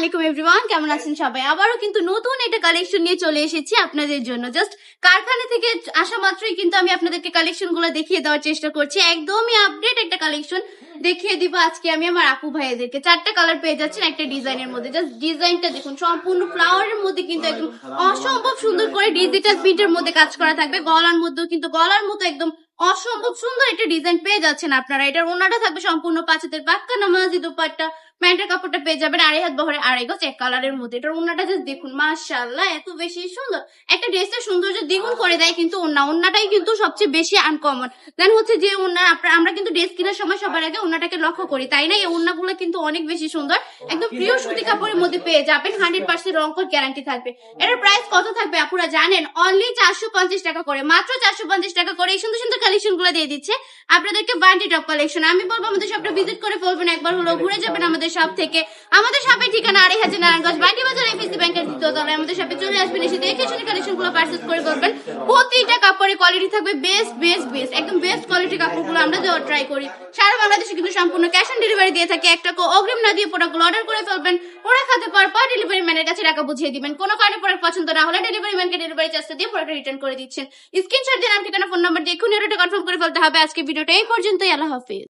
আলাইকুম এভরিওয়ান, কেমন আছেন সবাই? আবারও কিন্তু নতুন একটা কালেকশন নিয়ে চলে এসেছি আপনাদের জন্য। জাস্ট কারখানা থেকে আসা মাত্রই কিন্তু আমি আপনাদেরকে কালেকশন গুলো দেখিয়ে দেওয়ার চেষ্টা করছি। একদমই আপডেট একটা কালেকশন দেখিয়ে দিব আজকে আমি আমার আপু ভাইদেরকে। 4টা কালার পেয়ে যাচ্ছেন একটা ডিজাইনের মধ্যে। জাস্ট ডিজাইনটা দেখুন, সম্পূর্ণ ফ্লাওয়ারের মধ্যে কিন্তু একদম অসম্ভব সুন্দর করে ডিজিটাল প্রিন্টের মধ্যে কাজ করা থাকবে। গলার মধ্যেও কিন্তু গলার মতো একদম অসম্ভব সুন্দর একটা ডিজাইন পেয়ে যাচ্ছেন আপনারা। এটার ওনাটা থাকবে সম্পূর্ণ পাঁচাতের পাক্কা নামাজি দুপাট্টা, প্যান্টের কাপড়টা পেয়ে যাবেন 2.5 হাত বহরে 2.5 গজ এক কালারের মধ্যে। এটার ওন্নাটা জাস্ট দেখুন, মাশাআল্লাহ এত বেশি সুন্দর। একটা ড্রেসের সৌন্দর্য দ্বিগুণ করে দেয় কিন্তু ওন্নাটাই কিন্তু সবচেয়ে বেশি আনকমন। দেন হচ্ছে যে ওন্না আমরা কিন্তু ড্রেস কেনার সময় সবার আগে ওন্নাটাকে লক্ষ্য করি, তাই না? এই ওন্নাগুলো কিন্তু অনেক বেশি সুন্দর, একদম প্রিয় সুতি কাপড়ের মধ্যে পেয়ে যাবেন। 100% রংকট গ্যারান্টি থাকবে। এটার প্রাইস কত থাকবে আপুরা জানেন? অনলি 450 টাকা করে, মাত্র 450 টাকা করে এই সুন্দর সুন্দর কালেকশন গুলো দিয়ে দিচ্ছে আপনাদেরকে। Bunty top collection. আমি বলবো আমাদের সবটা ভিজিট করে ফেলবেন, একবার হলো ঘুরে যাবেন আমাদের সব থেকে। আমাদের শপের ঠিকানা 2.5 নারায়ণগঞ্জ বান্টি বাজার এফএসসি ব্যাংকের দ্বিতীয় তলায়। আমাদের শপে চলে আসবেন, এসে দেখে শুনে কালেকশন গুলো পারচেজ করে ফেলবেন। প্রতিটা কাপড়ের কোয়ালিটি থাকবে বেস্ট বেস্ট বেস্ট, একদম বেস্ট কোয়ালিটির কাপড়গুলো আমরা দেওয়ার ট্রাই করি। সারা বাংলাদেশে কিন্তু সম্পূর্ণ ক্যাশ অন ডেলিভারি দিয়ে থাকে। একটা অগ্রিম না দিয়ে প্রোডাক্টগুলো অর্ডার করে ফেলবেন। ওরা খাতে পাওয়ার পর ডেলিভারি ম্যানের কাছে টাকা বুঝিয়ে দিবেন। কোনো কারণে প্রোডাক্ট পছন্দ না হলে ডেলিভারি ম্যানকে ডেলিভারি চার্জটা দিয়ে প্রোডাক্ট রিটার্ন করে দিচ্ছেন। স্ক্রিনশট দিয়ে নাম ঠিকানা ফোন নাম্বার দিয়ে এখনই অর্ডারটা কনফার্ম করে ফেলতে হবে। আজকে ভিডিওটা এই পর্যন্তই। আল্লাহ হাফেজ।